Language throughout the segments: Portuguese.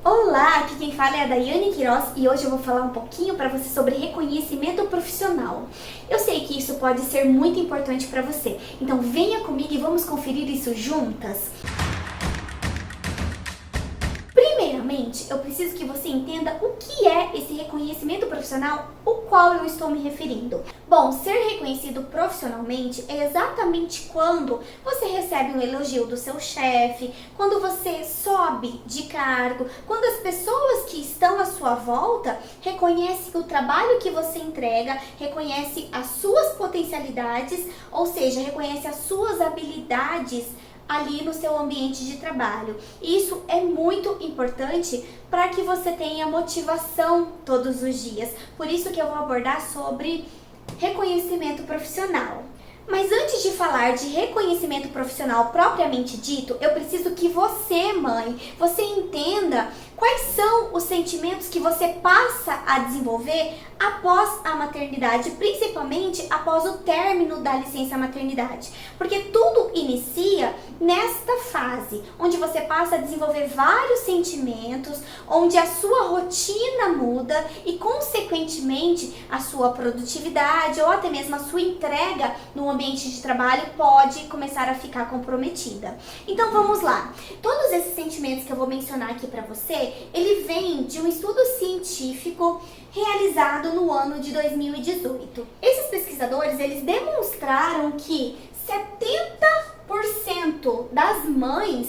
Olá, aqui quem fala é a Daiane Queiroz e hoje eu vou falar um pouquinho para você sobre reconhecimento profissional. Eu sei que isso pode ser muito importante para você, então venha comigo e vamos conferir isso juntas. Primeiramente, eu preciso que você entenda o que é esse reconhecimento profissional, o qual eu estou me referindo. Bom, ser reconhecido profissionalmente é exatamente quando você recebe um elogio do seu chefe, quando você sobe de cargo, quando as pessoas que estão à sua volta reconhecem o trabalho que você entrega, reconhecem as suas potencialidades, ou seja, reconhecem as suas habilidades ali no seu ambiente de trabalho. Isso é muito importante para que você tenha motivação todos os dias. Por isso que eu vou abordar sobre reconhecimento profissional. Mas antes de falar de reconhecimento profissional propriamente dito, eu preciso que você, mãe, você entenda quais são os sentimentos que você passa a desenvolver após a maternidade, principalmente após o término da licença maternidade. Porque tudo inicia nesta fase, onde você passa a desenvolver vários sentimentos, onde a sua rotina muda e, consequentemente, a sua produtividade ou até mesmo a sua entrega no ambiente de trabalho pode começar a ficar comprometida. Então vamos lá. Todos esses sentimentos que eu vou mencionar aqui para você, ele vem de um estudo científico realizado no ano de 2018. Esses pesquisadores, eles demonstraram que 70% das mães,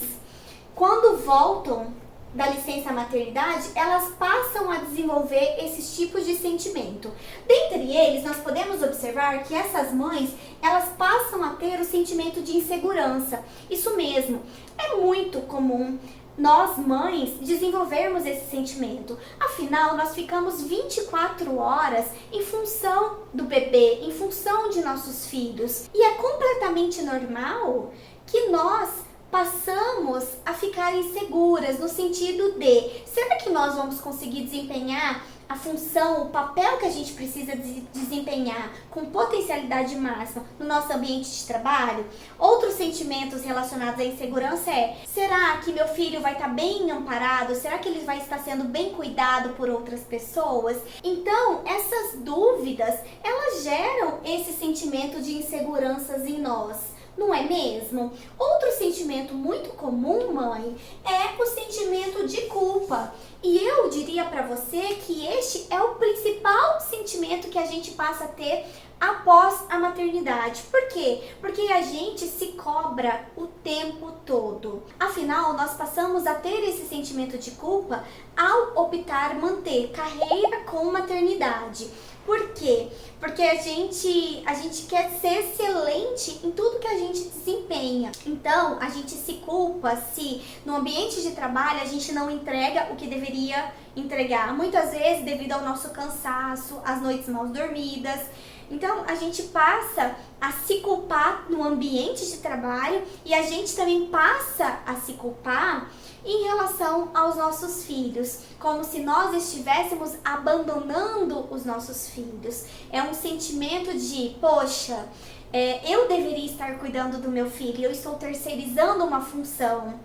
quando voltam da licença maternidade, elas passam a desenvolver esses tipos de sentimento. Dentre eles, nós podemos observar que essas mães, elas passam a ter o sentimento de insegurança. Isso mesmo, é muito comum nós mães desenvolvermos esse sentimento. Afinal, nós ficamos 24 horas em função do bebê, em função de nossos filhos. E é completamente normal que nós passamos a ficar inseguras no sentido de, será que nós vamos conseguir desempenhar a função, o papel que a gente precisa desempenhar com potencialidade máxima no nosso ambiente de trabalho? Outros sentimentos relacionados à insegurança é, será que meu filho vai estar bem amparado? Será que ele vai estar sendo bem cuidado por outras pessoas? Então, essas dúvidas, elas geram esse sentimento de inseguranças em nós. Não é mesmo? Outro sentimento muito comum, mãe, é o sentimento de culpa. E eu diria para você que este é o principal sentimento que a gente passa a ter após a maternidade. Por quê? Porque a gente se cobra o tempo todo. Afinal, nós passamos a ter esse sentimento de culpa ao optar manter carreira com maternidade. Por quê? Porque a gente quer ser excelente em tudo que a gente desempenha. Então, a gente se culpa se no ambiente de trabalho a gente não entrega o que deveria entregar. Muitas vezes devido ao nosso cansaço, às noites mal dormidas. Então, a gente passa a se culpar no ambiente de trabalho e a gente também passa a se culpar em relação aos nossos filhos, como se nós estivéssemos abandonando os nossos filhos. É um sentimento de, poxa, eu deveria estar cuidando do meu filho, eu estou terceirizando uma função.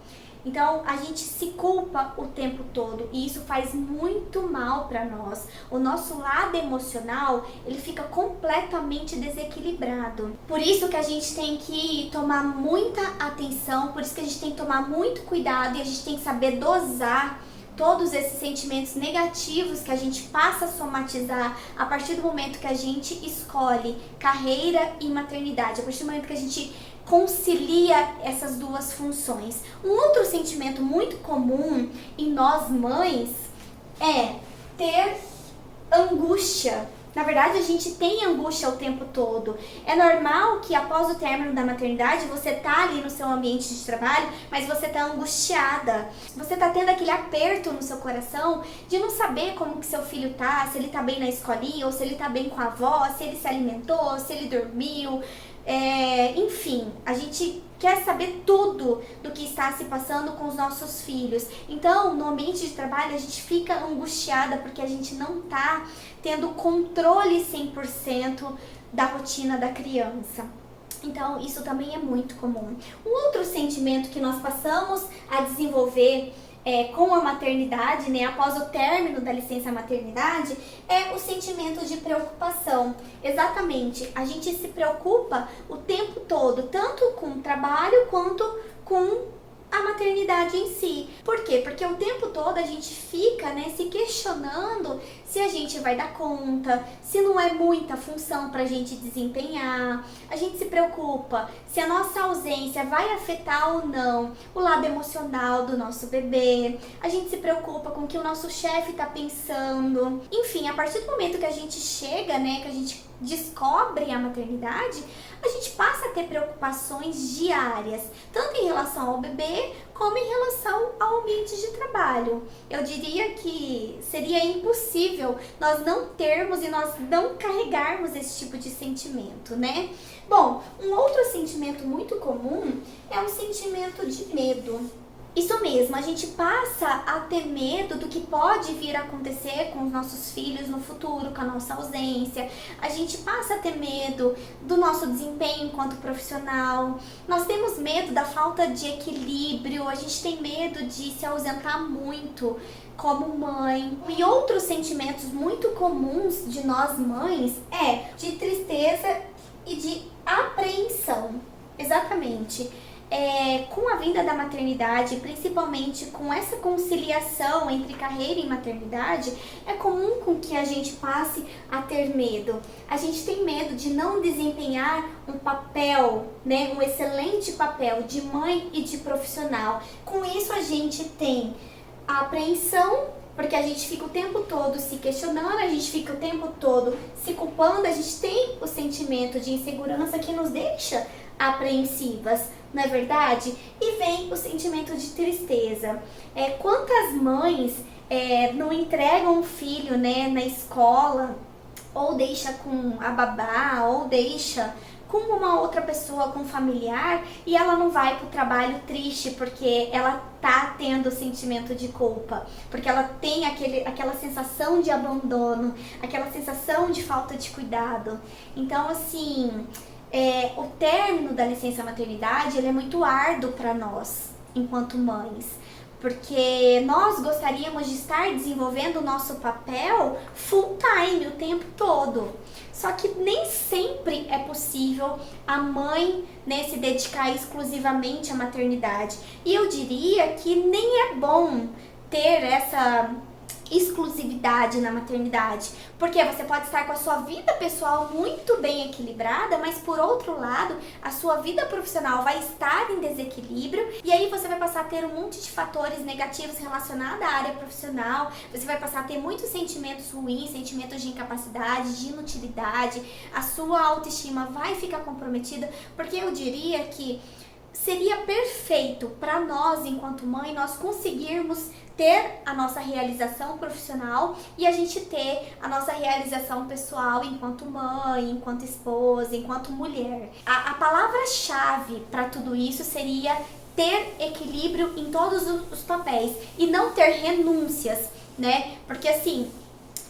Então, a gente se culpa o tempo todo e isso faz muito mal para nós. O nosso lado emocional, ele fica completamente desequilibrado. Por isso que a gente tem que tomar muita atenção, por isso que a gente tem que tomar muito cuidado e a gente tem que saber dosar todos esses sentimentos negativos que a gente passa a somatizar a partir do momento que a gente escolhe carreira e maternidade, a partir do momento que a gente concilia essas duas funções. Um outro sentimento muito comum em nós mães é ter angústia. Na verdade, a gente tem angústia o tempo todo. É normal que após o término da maternidade, você tá ali no seu ambiente de trabalho, mas você tá angustiada. Você tá tendo aquele aperto no seu coração de não saber como que seu filho tá, se ele tá bem na escolinha, ou se ele tá bem com a avó, se ele se alimentou, se ele dormiu. Enfim, a gente quer saber tudo do que está se passando com os nossos filhos. Então, no ambiente de trabalho, a gente fica angustiada porque a gente não está tendo controle 100% da rotina da criança. Então, isso também é muito comum. Um outro sentimento que nós passamos a desenvolver com a maternidade, né, após o término da licença maternidade, é o sentimento de preocupação. Exatamente, a gente se preocupa o tempo todo, tanto com o trabalho quanto com a maternidade em si. Por quê? Porque o tempo todo a gente fica, né, se questionando se a gente vai dar conta, se não é muita função pra gente desempenhar. A gente se preocupa se a nossa ausência vai afetar ou não o lado emocional do nosso bebê. A gente se preocupa com o que o nosso chefe tá pensando. Enfim, a partir do momento que a gente chega, né, que a gente descobre a maternidade, a gente passa a ter preocupações diárias, tanto em relação ao bebê, como em relação ao ambiente de trabalho. Eu diria que seria impossível nós não termos e nós não carregarmos esse tipo de sentimento, né? Bom, um outro sentimento muito comum é o sentimento de medo. Isso mesmo, a gente passa a ter medo do que pode vir a acontecer com os nossos filhos no futuro, com a nossa ausência. A gente passa a ter medo do nosso desempenho enquanto profissional. Nós temos medo da falta de equilíbrio, a gente tem medo de se ausentar muito como mãe. E outros sentimentos muito comuns de nós mães é de tristeza e de apreensão. Exatamente. Com a vinda da maternidade, principalmente com essa conciliação entre carreira e maternidade, é comum com que a gente passe a ter medo. A gente tem medo de não desempenhar um papel, né, um excelente papel de mãe e de profissional. Com isso a gente tem a apreensão, porque a gente fica o tempo todo se questionando, a gente fica o tempo todo se culpando, a gente tem o sentimento de insegurança que nos deixa apreensivas, não é verdade? E vem o sentimento de tristeza. Quantas mães não entregam o filho, né, na escola, ou deixa com a babá, ou deixa com uma outra pessoa, com um familiar, e ela não vai pro trabalho triste porque ela tá tendo o sentimento de culpa, porque ela tem aquela sensação de abandono, aquela sensação de falta de cuidado. Então, assim, o término da licença maternidade, ele é muito árduo para nós, enquanto mães, porque nós gostaríamos de estar desenvolvendo o nosso papel full time, o tempo todo. Só que nem sempre é possível a mãe, né, se dedicar exclusivamente à maternidade. E eu diria que nem é bom ter essa exclusividade na maternidade, porque você pode estar com a sua vida pessoal muito bem equilibrada, mas por outro lado, a sua vida profissional vai estar em desequilíbrio, e aí você vai passar a ter um monte de fatores negativos relacionados à área profissional, você vai passar a ter muitos sentimentos ruins, sentimentos de incapacidade, de inutilidade, a sua autoestima vai ficar comprometida, porque eu diria que seria perfeito para nós, enquanto mãe, nós conseguirmos ter a nossa realização profissional e a gente ter a nossa realização pessoal enquanto mãe, enquanto esposa, enquanto mulher. A palavra-chave para tudo isso seria ter equilíbrio em todos os papéis e não ter renúncias, né? Porque assim,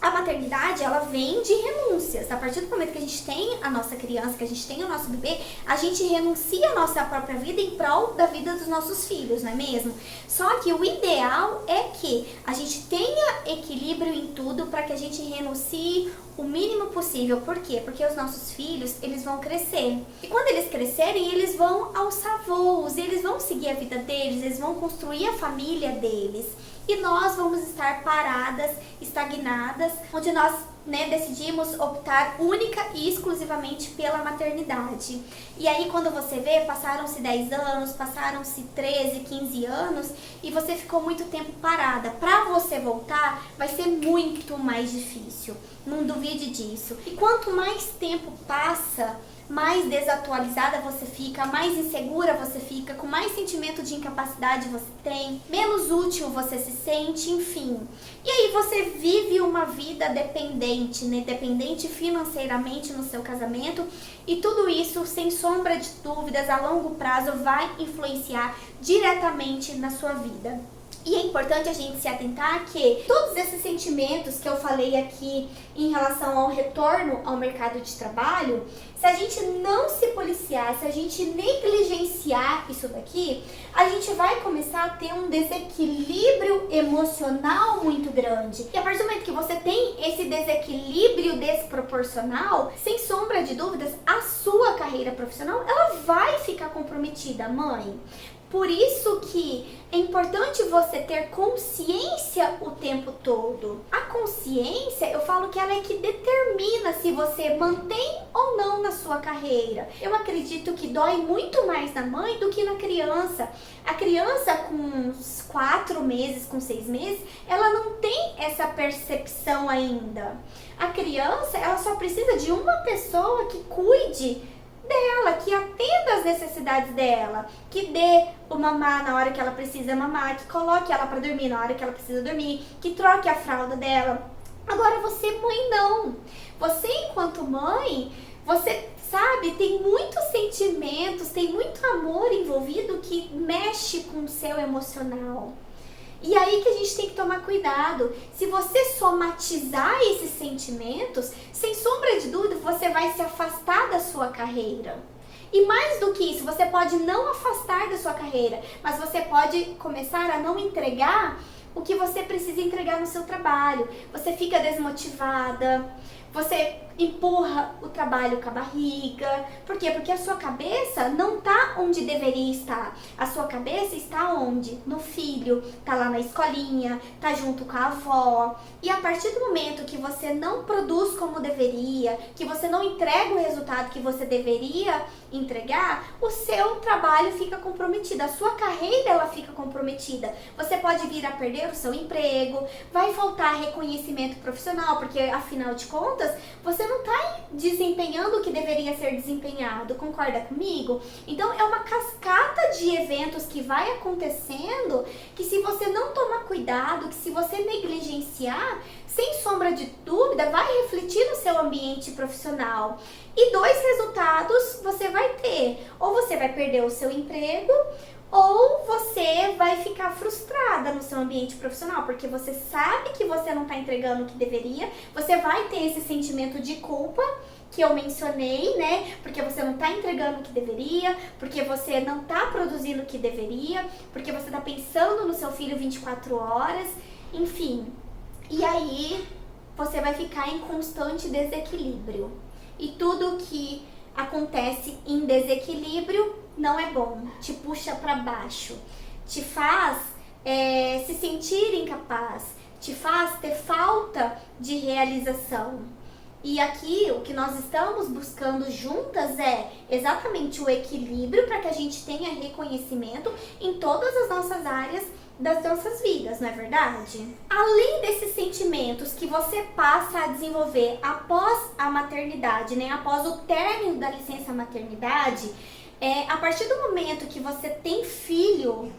a maternidade, ela vem de renúncias. A partir do momento que a gente tem a nossa criança, que a gente tem o nosso bebê, a gente renuncia a nossa própria vida em prol da vida dos nossos filhos, não é mesmo? Só que o ideal é que a gente tenha equilíbrio em tudo para que a gente renuncie o mínimo possível. Por quê? Porque os nossos filhos, eles vão crescer. E quando eles crescerem, eles vão alçar voos, eles vão seguir a vida deles, eles vão construir a família deles. E nós vamos estar paradas, estagnadas, onde nós, né, decidimos optar única e exclusivamente pela maternidade. E aí quando você vê, passaram-se 10 anos, passaram-se 13, 15 anos e você ficou muito tempo parada. Para você voltar, vai ser muito mais difícil, não duvide disso. E quanto mais tempo passa, mais desatualizada você fica, mais insegura você fica, com mais sentimento de incapacidade você tem, menos útil você se sente, enfim. E aí você vive uma vida dependente, né? Dependente financeiramente no seu casamento, e tudo isso, sem sombra de dúvidas, a longo prazo vai influenciar diretamente na sua vida. E é importante a gente se atentar que todos esses sentimentos que eu falei aqui em relação ao retorno ao mercado de trabalho, se a gente não se policiar, se a gente negligenciar isso daqui, a gente vai começar a ter um desequilíbrio emocional muito grande. E a partir do momento que você tem esse desequilíbrio desproporcional, sem sombra de dúvidas, a sua carreira profissional, ela vai ficar comprometida, mãe. Por isso que é importante você ter consciência o tempo todo. A consciência, eu falo que ela é que determina se você mantém ou não na sua carreira. Eu acredito que dói muito mais na mãe do que na criança. A criança com uns 4 meses, com 6 meses, ela não tem essa percepção ainda. A criança, ela só precisa de uma pessoa que cuide dela, que atenda às necessidades dela, que dê o mamar na hora que ela precisa mamar, que coloque ela para dormir na hora que ela precisa dormir, que troque a fralda dela. Agora você, mãe, não. Você, enquanto mãe, você sabe, tem muitos sentimentos, tem muito amor envolvido que mexe com o seu emocional. E aí que a gente tem que tomar cuidado. Se você somatizar esses sentimentos, sem sombra de dúvida, você vai se afastar da sua carreira. E mais do que isso, você pode não afastar da sua carreira, mas você pode começar a não entregar o que você precisa entregar no seu trabalho. Você fica desmotivada, você empurra o trabalho com a barriga. Por quê? Porque a sua cabeça não está onde deveria estar. A sua cabeça está onde? No filho, está lá na escolinha, está junto com a avó. E a partir do momento que você não produz como deveria, que você não entrega o resultado que você deveria entregar, o seu trabalho fica comprometido, a sua carreira ela fica comprometida. Você pode vir a perder o seu emprego, vai faltar reconhecimento profissional, porque afinal de contas, você não está desempenhando o que deveria ser desempenhado, concorda comigo? Então é uma cascata de eventos que vai acontecendo, que se você não tomar cuidado, que se você negligenciar, sem sombra de dúvida, vai refletir no seu ambiente profissional. E 2 resultados você vai ter. Ou você vai perder o seu emprego, ou você vai ficar frustrada no seu ambiente profissional, porque você sabe que você não está entregando o que deveria, você vai ter esse sentimento de culpa que eu mencionei, né? Porque você não está entregando o que deveria, porque você não está produzindo o que deveria, porque você está pensando no seu filho 24 horas, enfim. E aí você vai ficar em constante desequilíbrio. E tudo que acontece em desequilíbrio não é bom, te puxa para baixo, te faz se sentir incapaz, te faz ter falta de realização. E aqui o que nós estamos buscando juntas é exatamente o equilíbrio para que a gente tenha reconhecimento em todas as nossas áreas das nossas vidas, não é verdade? Além desses sentimentos que você passa a desenvolver após a maternidade, né, após o término da licença maternidade, a partir do momento que você tem filho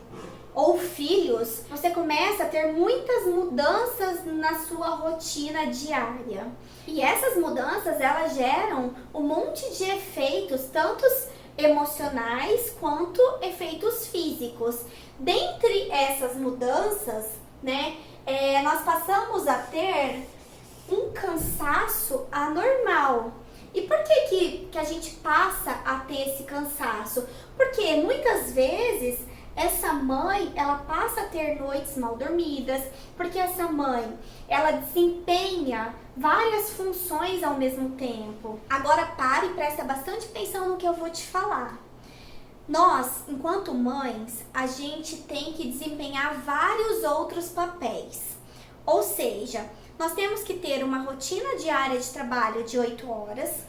ou filhos, você começa a ter muitas mudanças na sua rotina diária. E essas mudanças, elas geram um monte de efeitos, tanto emocionais quanto efeitos físicos. Dentre essas mudanças, né, nós passamos a ter um cansaço anormal. E por que a gente passa a ter esse cansaço? Porque muitas vezes essa mãe, ela passa a ter noites mal dormidas, porque essa mãe, ela desempenha várias funções ao mesmo tempo. Agora pare e presta bastante atenção no que eu vou te falar. Nós, enquanto mães, a gente tem que desempenhar vários outros papéis. Ou seja, nós temos que ter uma rotina diária de trabalho de 8 horas.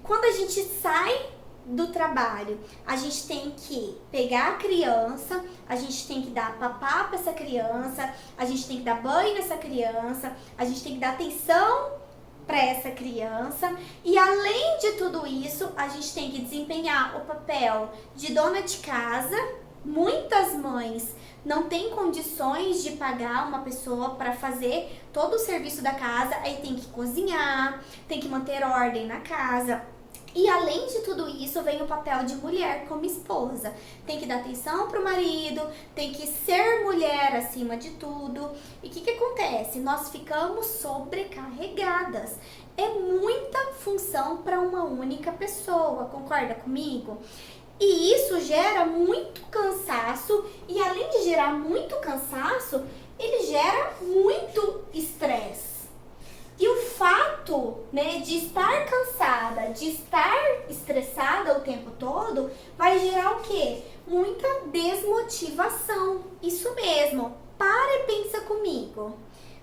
Quando a gente sai do trabalho, a gente tem que pegar a criança, a gente tem que dar papá para essa criança, a gente tem que dar banho nessa criança, a gente tem que dar atenção para essa criança, e além de tudo isso, a gente tem que desempenhar o papel de dona de casa. Muitas mães não têm condições de pagar uma pessoa para fazer todo o serviço da casa, aí tem que cozinhar, tem que manter ordem na casa, E além de tudo isso, vem o papel de mulher como esposa. Tem que dar atenção pro marido, tem que ser mulher acima de tudo. E o que acontece? Nós ficamos sobrecarregadas. É muita função para uma única pessoa, concorda comigo? E isso gera muito cansaço, e além de gerar muito cansaço, ele gera muito estresse. E o fato, né, de estar cansada, de estar estressada o tempo todo, vai gerar o quê? Muita desmotivação. Isso mesmo. Para e pensa comigo.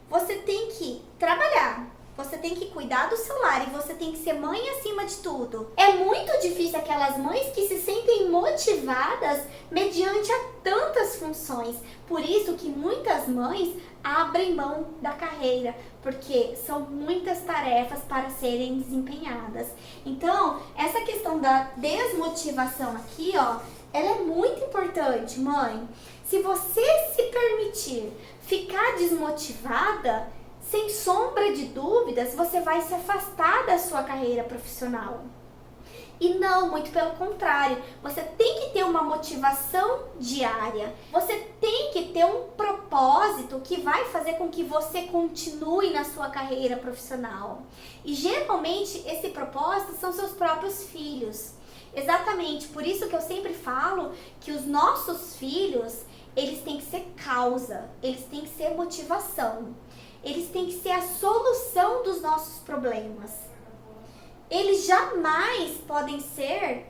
Você tem que trabalhar, você tem que cuidar do seu lar e você tem que ser mãe acima de tudo. É muito difícil aquelas mães que se sentem motivadas mediante a tantas funções. Por isso que muitas mães abrem mão da carreira, porque são muitas tarefas para serem desempenhadas. Então, essa questão da desmotivação aqui, ó, ela é muito importante, mãe. Se você se permitir ficar desmotivada, sem sombra de dúvidas, você vai se afastar da sua carreira profissional. E não, muito pelo contrário, você tem que ter uma motivação diária. Você tem que ter um propósito que vai fazer com que você continue na sua carreira profissional. E geralmente esse propósito são seus próprios filhos. Exatamente, por isso que eu sempre falo que os nossos filhos, eles têm que ser causa, eles têm que ser motivação. Eles têm que ser a solução dos nossos problemas. Eles jamais podem ser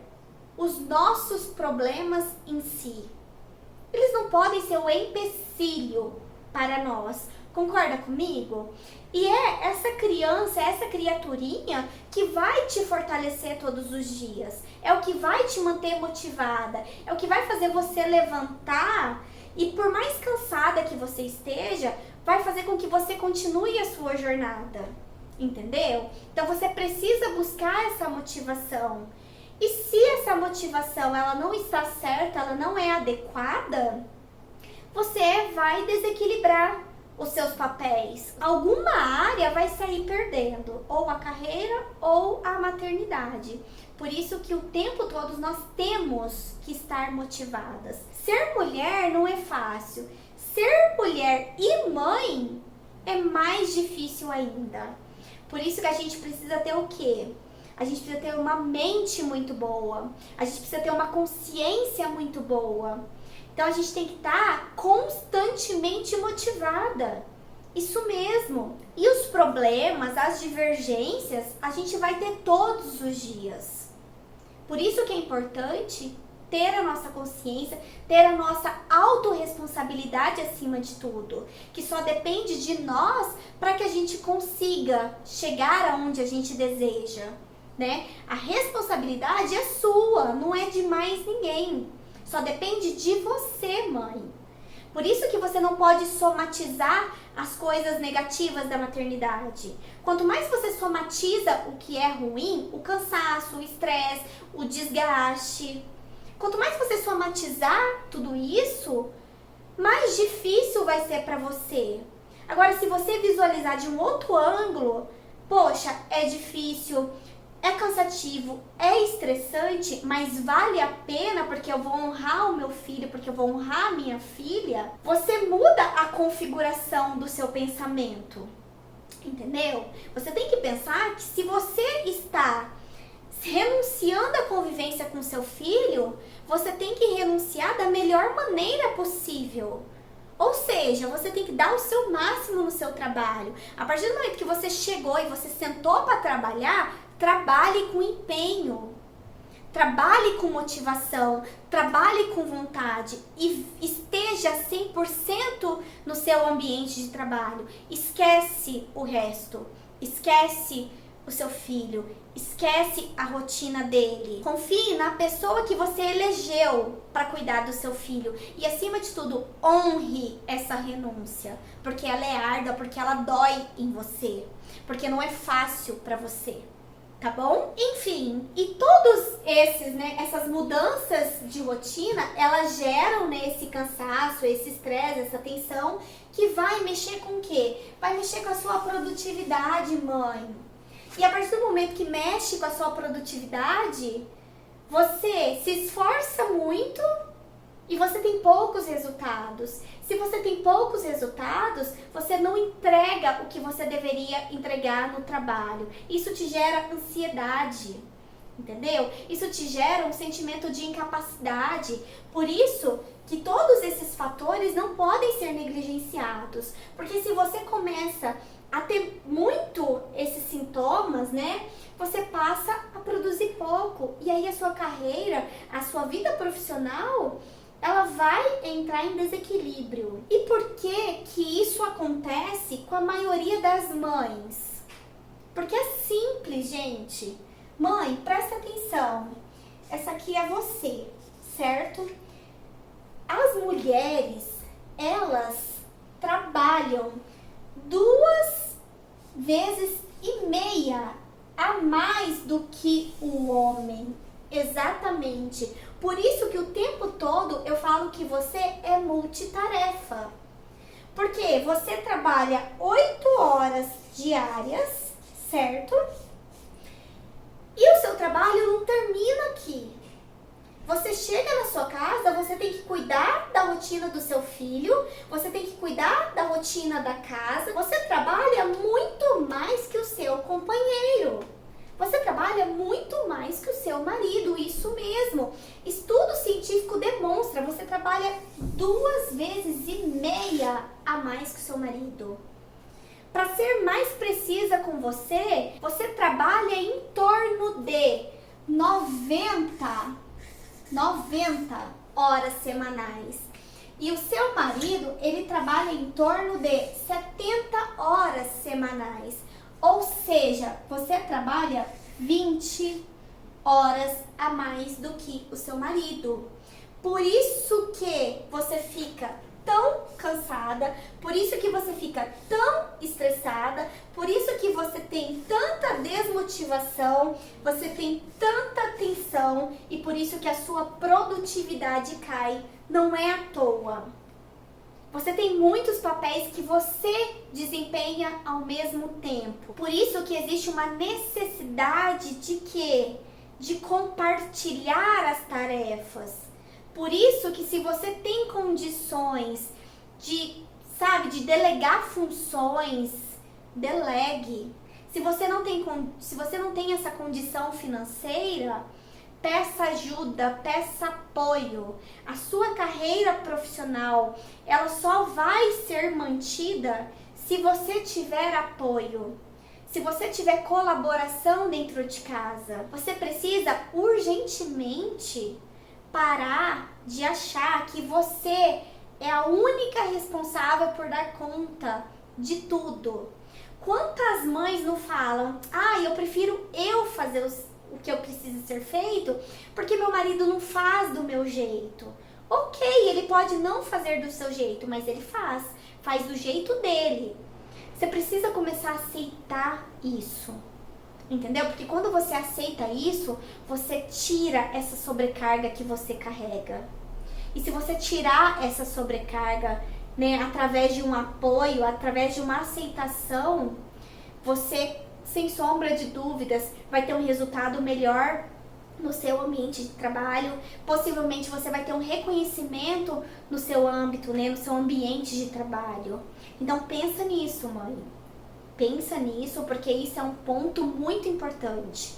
os nossos problemas em si. Eles não podem ser o empecilho para nós. Concorda comigo? E é essa criança, essa criaturinha que vai te fortalecer todos os dias. É o que vai te manter motivada. É o que vai fazer você levantar e, por mais cansada que você esteja, vai fazer com que você continue a sua jornada. Entendeu? Então você precisa buscar essa motivação. E se essa motivação ela não está certa, ela não é adequada, você vai desequilibrar os seus papéis. Alguma área vai sair perdendo, ou a carreira ou a maternidade. Por isso que o tempo todo nós temos que estar motivadas. Ser mulher não é fácil. Ser mulher e mãe é mais difícil ainda. Por isso que a gente precisa ter o quê? A gente precisa ter uma mente muito boa. A gente precisa ter uma consciência muito boa. Então a gente tem que estar constantemente motivada. Isso mesmo. E os problemas, as divergências, a gente vai ter todos os dias. Por isso que é importante ter a nossa consciência, ter a nossa autorresponsabilidade acima de tudo, que só depende de nós para que a gente consiga chegar aonde a gente deseja, né? A responsabilidade é sua, não é de mais ninguém. Só depende de você, mãe. Por isso que você não pode somatizar as coisas negativas da maternidade. Quanto mais você somatiza o que é ruim, o cansaço, o estresse, o desgaste, quanto mais você somatizar tudo isso, mais difícil vai ser para você. Agora, se você visualizar de um outro ângulo, poxa, é difícil, é cansativo, é estressante, mas vale a pena porque eu vou honrar o meu filho, porque eu vou honrar a minha filha, você muda a configuração do seu pensamento. Entendeu? Você tem que pensar que se você está renunciando à convivência com seu filho, você tem que renunciar da melhor maneira possível. Ou seja, você tem que dar o seu máximo no seu trabalho. A partir do momento que você chegou e você sentou para trabalhar, trabalhe com empenho. Trabalhe com motivação, trabalhe com vontade e esteja 100% no seu ambiente de trabalho. Esquece o resto, esquece o seu filho, esquece a rotina dele. Confie na pessoa que você elegeu para cuidar do seu filho e, acima de tudo, honre essa renúncia, porque ela é árdua, porque ela dói em você, porque não é fácil para você. Tá bom? Enfim, e todos esses, né, essas mudanças de rotina, elas geram, né, esse cansaço, esse estresse, essa tensão, que vai mexer com o quê? Vai mexer com a sua produtividade, mãe. E a partir do momento que mexe com a sua produtividade, você se esforça muito e você tem poucos resultados. Se você tem poucos resultados, você não entrega o que você deveria entregar no trabalho. Isso te gera ansiedade, entendeu? Isso te gera um sentimento de incapacidade. Por isso que todos esses fatores não podem ser negligenciados. Porque se você começa a ter muito esses sintomas, né? Você passa a produzir pouco. E aí a sua carreira, a sua vida profissional, ela vai entrar em desequilíbrio. E por que isso acontece com a maioria das mães? Porque é simples, gente. Mãe, presta atenção. Essa aqui é você, certo? As mulheres, elas trabalham 2,5 vezes a mais do que o homem. Exatamente. Por isso que o tempo todo eu falo que você é multitarefa. Porque você trabalha 8 horas diárias, certo? E o seu trabalho não termina aqui. Você chega na sua casa, você tem que cuidar da rotina do seu filho, você tem que cuidar da rotina da casa. Você trabalha muito mais que o seu companheiro. Você trabalha muito mais que o seu marido, isso mesmo. Estudo científico demonstra, você trabalha 2,5 vezes a mais que o seu marido. Para ser mais precisa com você, você trabalha em torno de 90 horas semanais. E o seu marido, ele trabalha em torno de 70 horas semanais. Ou seja, você trabalha 20 horas a mais do que o seu marido. Por isso que você fica tão cansada, por isso que você fica tão estressada, por isso que você tem tanta desmotivação, você tem tanta tensão e por isso que a sua produtividade cai. Não é à toa. Você tem muitos papéis que você desempenha ao mesmo tempo. Por isso que existe uma necessidade de quê? De compartilhar as tarefas. Por isso que se você tem condições de, de delegar funções, delegue. Se você não tem essa condição financeira, peça ajuda, peça apoio. A sua carreira profissional, ela só vai ser mantida se você tiver apoio, se você tiver colaboração dentro de casa. Você precisa urgentemente parar de achar que você é a única responsável por dar conta de tudo. Quantas mães não falam, eu prefiro eu fazer o que eu preciso ser feito, porque meu marido não faz do meu jeito. Ok, ele pode não fazer do seu jeito, mas ele faz do jeito dele. Você precisa começar a aceitar isso, entendeu? Porque quando você aceita isso, você tira essa sobrecarga que você carrega. E se você tirar essa sobrecarga, através de um apoio, através de uma aceitação, você, sem sombra de dúvidas, vai ter um resultado melhor no seu ambiente de trabalho. Possivelmente você vai ter um reconhecimento no seu âmbito, no seu ambiente de trabalho. Então pensa nisso, mãe. Pensa nisso, porque isso é um ponto muito importante.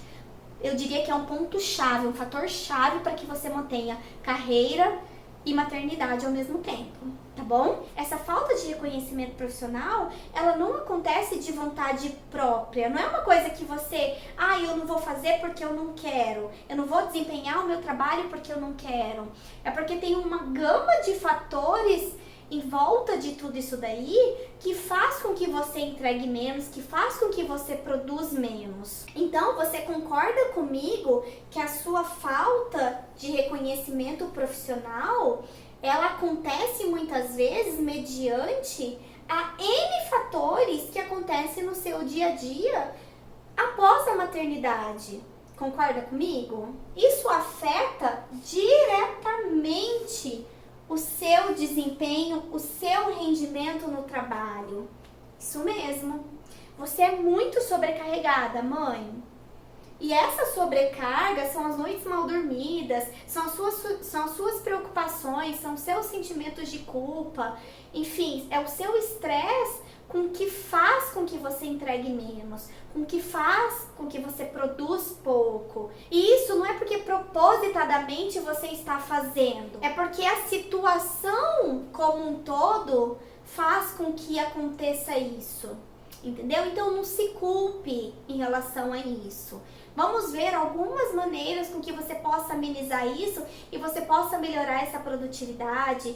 Eu diria que é um ponto-chave, um fator-chave para que você mantenha carreira e maternidade ao mesmo tempo, tá bom? Essa falta de reconhecimento profissional, ela não acontece de vontade própria. Não é uma coisa que você, eu não vou fazer porque eu não quero. Eu não vou desempenhar o meu trabalho porque eu não quero. É porque tem uma gama de fatores em volta de tudo isso daí que faz com que você entregue menos, que faz com que você produz menos. Então, você concorda comigo que a sua falta de reconhecimento profissional, ela acontece muitas vezes mediante a N fatores que acontecem no seu dia a dia após a maternidade. Concorda comigo? Isso afeta diretamente o seu desempenho, o seu rendimento no trabalho. Isso mesmo. Você é muito sobrecarregada, mãe. E essa sobrecarga são as noites mal dormidas, são as suas preocupações, são os seus sentimentos de culpa, enfim, é o seu estresse com que faz com que você entregue menos, com que faz com que você produz pouco. E isso não é porque propositadamente você está fazendo, é porque a situação como um todo faz com que aconteça isso. Entendeu? Então não se culpe em relação a isso. Vamos ver algumas maneiras com que você possa amenizar isso e você possa melhorar essa produtividade.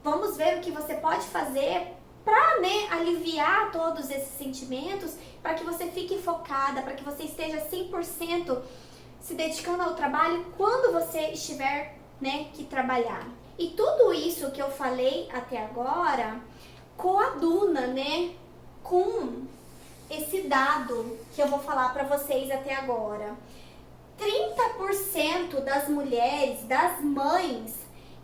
Vamos ver o que você pode fazer para, né, aliviar todos esses sentimentos, para que você fique focada, para que você esteja 100% se dedicando ao trabalho quando você estiver, né, que trabalhar. E tudo isso que eu falei até agora coaduna, né, com esse dado que eu vou falar para vocês até agora. 30% das mulheres, das mães,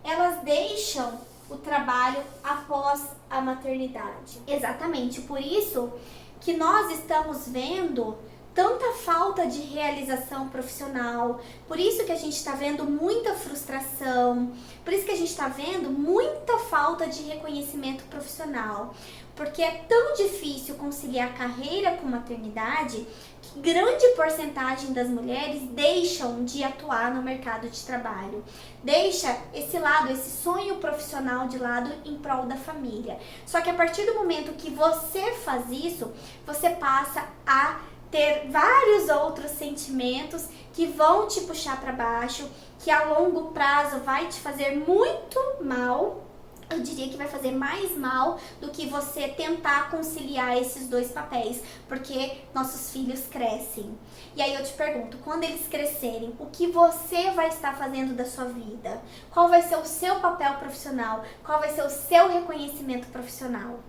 elas deixam o trabalho após a maternidade. Exatamente, por isso que nós estamos vendo tanta falta de realização profissional, por isso que a gente está vendo muita frustração, por isso que a gente está vendo muita falta de reconhecimento profissional, porque é tão difícil conciliar carreira com maternidade que grande porcentagem das mulheres deixam de atuar no mercado de trabalho, deixa esse lado, esse sonho profissional de lado em prol da família. Só que a partir do momento que você faz isso, você passa a ter vários outros sentimentos que vão te puxar para baixo, que a longo prazo vai te fazer muito mal. Eu diria que vai fazer mais mal do que você tentar conciliar esses dois papéis, porque nossos filhos crescem. E aí eu te pergunto, quando eles crescerem, o que você vai estar fazendo da sua vida? Qual vai ser o seu papel profissional? Qual vai ser o seu reconhecimento profissional?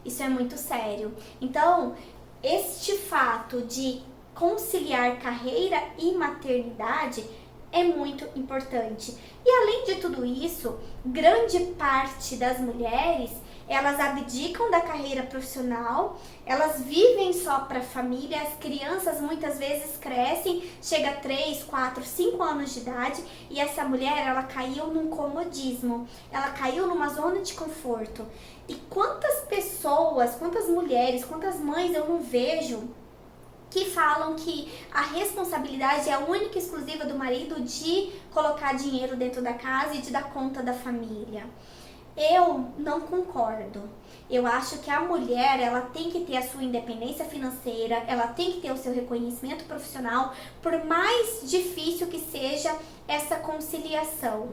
Isso é muito sério. Então, este fato de conciliar carreira e maternidade é muito importante. E além de tudo isso, grande parte das mulheres, elas abdicam da carreira profissional, elas vivem só para a família, as crianças muitas vezes crescem, chega a 3, 4, 5 anos de idade e essa mulher, ela caiu num comodismo, ela caiu numa zona de conforto. E quantas pessoas, quantas mulheres, quantas mães eu não vejo que falam que a responsabilidade é única e exclusiva do marido de colocar dinheiro dentro da casa e de dar conta da família. Eu não concordo. Eu acho que a mulher, ela tem que ter a sua independência financeira, ela tem que ter o seu reconhecimento profissional, por mais difícil que seja essa conciliação.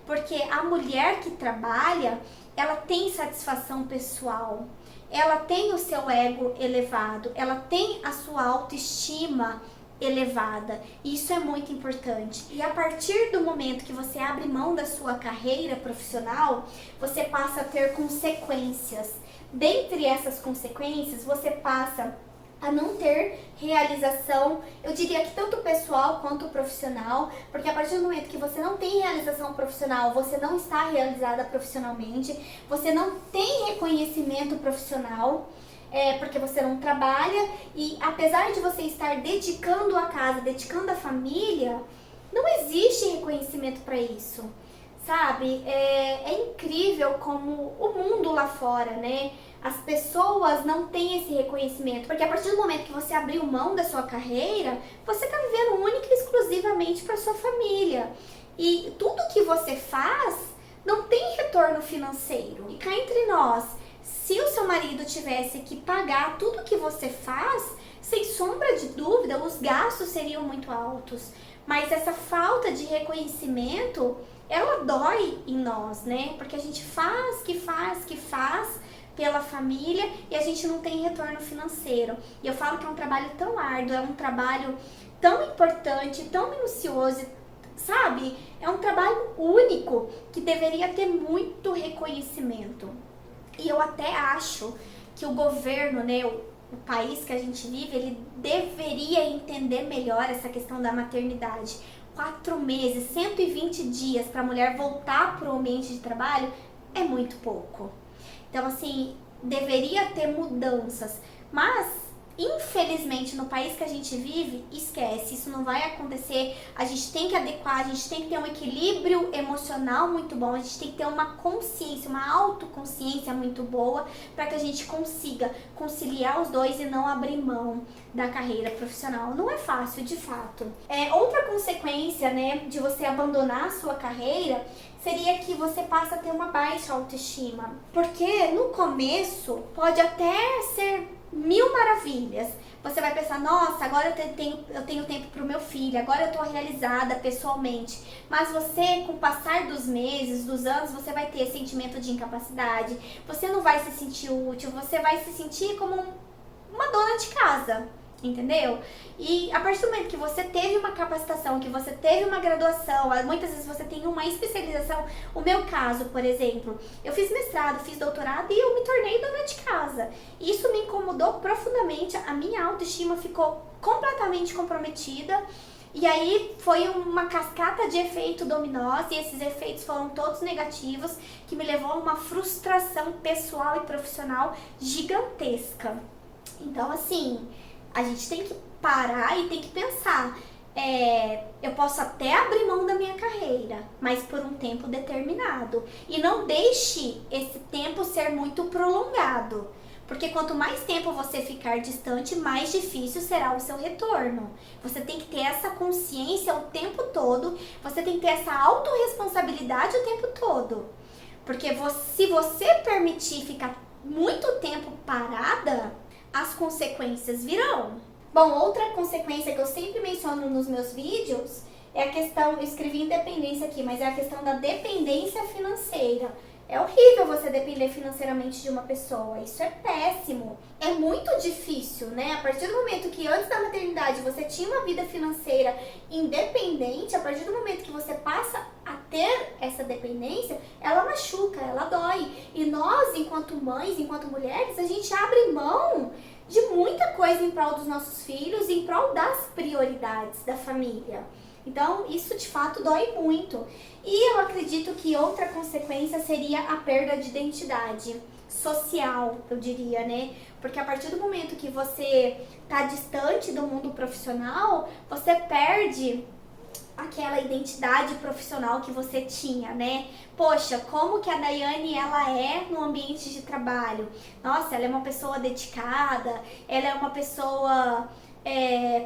Porque a mulher que trabalha, ela tem satisfação pessoal, ela tem o seu ego elevado, ela tem a sua autoestima elevada. Isso é muito importante. E a partir do momento que você abre mão da sua carreira profissional, você passa a ter consequências. Dentre essas consequências, você passa a não ter realização, eu diria que tanto pessoal quanto profissional, porque a partir do momento que você não tem realização profissional, você não está realizada profissionalmente, você não tem reconhecimento profissional, porque você não trabalha, e apesar de você estar dedicando a casa, dedicando a família, não existe reconhecimento para isso, sabe? É incrível como o mundo lá fora, né? As pessoas não têm esse reconhecimento, porque a partir do momento que você abriu mão da sua carreira, você está vivendo única e exclusivamente para sua família. E tudo que você faz não tem retorno financeiro. E cá entre nós, se o seu marido tivesse que pagar tudo que você faz, sem sombra de dúvida, os gastos seriam muito altos. Mas essa falta de reconhecimento, ela dói em nós, né? Porque a gente faz pela família e a gente não tem retorno financeiro. E eu falo que é um trabalho tão árduo, é um trabalho tão importante, tão minucioso, sabe? É um trabalho único que deveria ter muito reconhecimento. E eu até acho que o governo, né, o país que a gente vive, ele deveria entender melhor essa questão da maternidade. 4 meses, 120 dias para a mulher voltar para o ambiente de trabalho é muito pouco. Então, assim, deveria ter mudanças, mas Infelizmente, no país que a gente vive, esquece, isso não vai acontecer. A gente tem que adequar, a gente tem que ter um equilíbrio emocional muito bom, a gente tem que ter uma consciência, uma autoconsciência muito boa para que a gente consiga conciliar os dois e não abrir mão da carreira profissional. Não é fácil, de fato. Outra consequência, né, de você abandonar a sua carreira seria que você passa a ter uma baixa autoestima. Porque no começo pode até ser mil maravilhas. Você vai pensar, nossa, agora eu tenho tempo pro meu filho, agora eu tô realizada pessoalmente. Mas você, com o passar dos meses, dos anos, você vai ter sentimento de incapacidade, você não vai se sentir útil, você vai se sentir como uma dona de casa. Entendeu? E a partir do momento que você teve uma capacitação, que você teve uma graduação, muitas vezes você tem uma especialização. O meu caso, por exemplo, eu fiz mestrado, fiz doutorado e eu me tornei dona de casa. Isso me incomodou profundamente, a minha autoestima ficou completamente comprometida. E aí foi uma cascata de efeito dominós e esses efeitos foram todos negativos, que me levou a uma frustração pessoal e profissional gigantesca. Então, assim, a gente tem que parar e tem que pensar, eu posso até abrir mão da minha carreira, mas por um tempo determinado. E não deixe esse tempo ser muito prolongado, porque quanto mais tempo você ficar distante, mais difícil será o seu retorno. Você tem que ter essa consciência o tempo todo, você tem que ter essa autorresponsabilidade o tempo todo. Porque se você permitir ficar muito tempo parada, as consequências virão. Bom, outra consequência que eu sempre menciono nos meus vídeos é a questão, eu escrevi independência aqui, mas é a questão da dependência financeira. É horrível você depender financeiramente de uma pessoa, isso é péssimo. É muito difícil, né? A partir do momento que antes da maternidade você tinha uma vida financeira independente, a partir do momento que você passa a ter essa dependência, ela machuca, ela dói. E nós, enquanto mães, enquanto mulheres, a gente abre mão de muita coisa em prol dos nossos filhos, em prol das prioridades da família. Então, isso de fato dói muito. E eu acredito que outra consequência seria a perda de identidade social, eu diria, né? Porque a partir do momento que você está distante do mundo profissional, você perde aquela identidade profissional que você tinha, né? Poxa, como que a Daiane, ela é no ambiente de trabalho? Nossa, ela é uma pessoa dedicada, ela é uma pessoa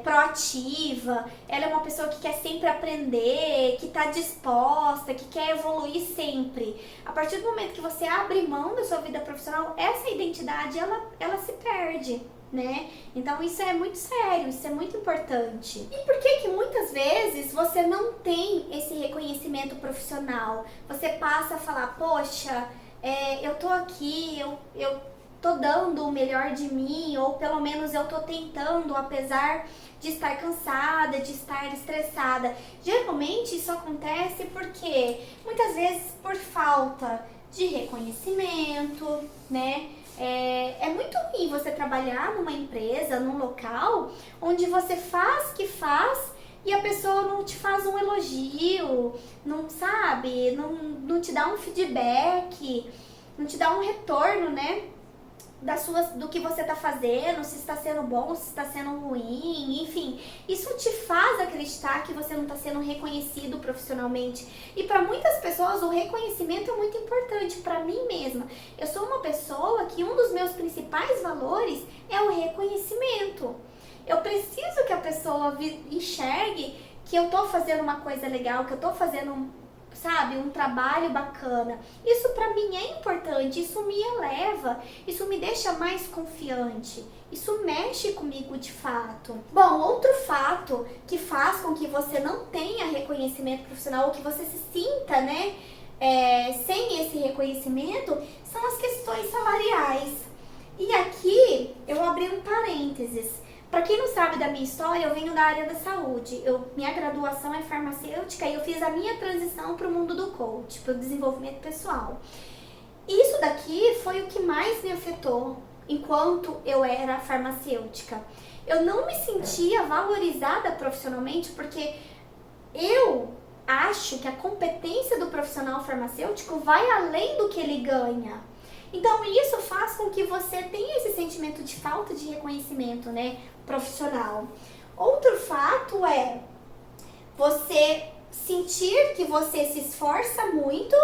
proativa, ela é uma pessoa que quer sempre aprender, que está disposta, que quer evoluir sempre. A partir do momento que você abre mão da sua vida profissional, essa identidade, ela se perde, né? Então isso é muito sério, isso é muito importante. E por que muitas vezes você não tem esse reconhecimento profissional? Você passa a falar, poxa, eu tô aqui, eu tô dando o melhor de mim, ou pelo menos eu tô tentando, apesar de estar cansada, de estar estressada. Geralmente isso acontece porque muitas vezes por falta de reconhecimento, né? É muito ruim você trabalhar numa empresa, num local, onde você faz que faz e a pessoa não te faz um elogio, não sabe, não te dá um feedback, não te dá um retorno, né? Do que você está fazendo, se está sendo bom, se está sendo ruim, enfim, isso te faz acreditar que você não está sendo reconhecido profissionalmente. E para muitas pessoas o reconhecimento é muito importante. Para mim mesma, eu sou uma pessoa que um dos meus principais valores é o reconhecimento. Eu preciso que a pessoa enxergue que eu estou fazendo uma coisa legal, que eu estou fazendo um trabalho bacana. Isso pra mim é importante, isso me eleva, isso me deixa mais confiante, isso mexe comigo de fato. Bom, outro fato que faz com que você não tenha reconhecimento profissional, ou que você se sinta, né, sem esse reconhecimento, são as questões salariais. E aqui eu abri um parênteses. Para quem não sabe da minha história, eu venho da área da saúde. Minha graduação é farmacêutica e eu fiz a minha transição para o mundo do coach, para o desenvolvimento pessoal. Isso daqui foi o que mais me afetou enquanto eu era farmacêutica. Eu não me sentia valorizada profissionalmente porque eu acho que a competência do profissional farmacêutico vai além do que ele ganha. Então isso faz com que você tenha esse sentimento de falta de reconhecimento, né, profissional. Outro fato é você sentir que você se esforça muito,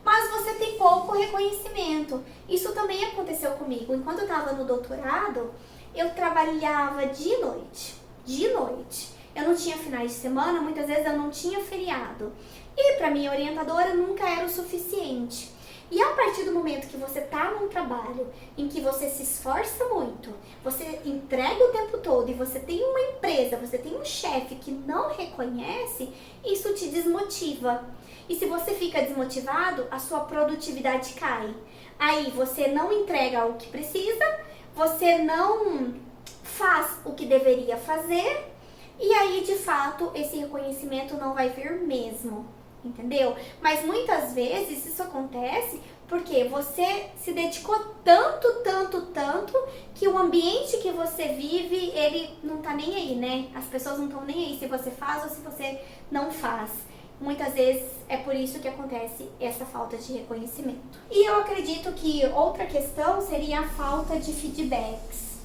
mas você tem pouco reconhecimento. Isso também aconteceu comigo. Enquanto eu estava no doutorado, eu trabalhava de noite. De noite. Eu não tinha finais de semana, muitas vezes eu não tinha feriado. E para minha orientadora nunca era o suficiente. E a partir do momento que você está num trabalho em que você se esforça muito, você entrega o tempo todo e você tem uma empresa, você tem um chefe que não reconhece, isso te desmotiva. E se você fica desmotivado, a sua produtividade cai. Aí você não entrega o que precisa, você não faz o que deveria fazer e aí de fato esse reconhecimento não vai vir mesmo. Entendeu? Mas muitas vezes isso acontece porque você se dedicou tanto que o ambiente que você vive, ele não tá nem aí, né? As pessoas não estão nem aí se você faz ou se você não faz. Muitas vezes é por isso que acontece essa falta de reconhecimento. E eu acredito que outra questão seria a falta de feedbacks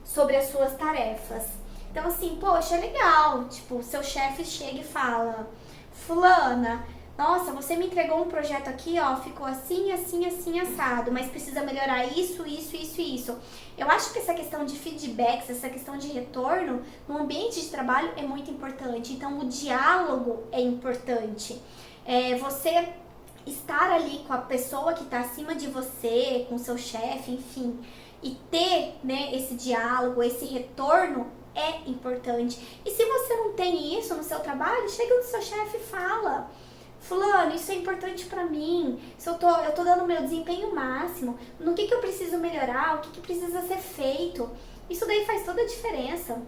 sobre as suas tarefas. Então assim, poxa, é legal, tipo, seu chefe chega e fala: fulana, nossa, você me entregou um projeto aqui, ó, ficou assim, assado, mas precisa melhorar isso. Eu acho que essa questão de feedbacks, essa questão de retorno no ambiente de trabalho é muito importante. Então, o diálogo é importante. Você estar ali com a pessoa que está acima de você, com o seu chefe, enfim, e ter, né, esse diálogo, esse retorno é importante. E se você não tem isso no seu trabalho, chega no seu chefe e fala: fulano, isso é importante pra mim, eu tô dando o meu desempenho máximo, no que eu preciso melhorar, o que precisa ser feito. Isso daí faz toda a diferença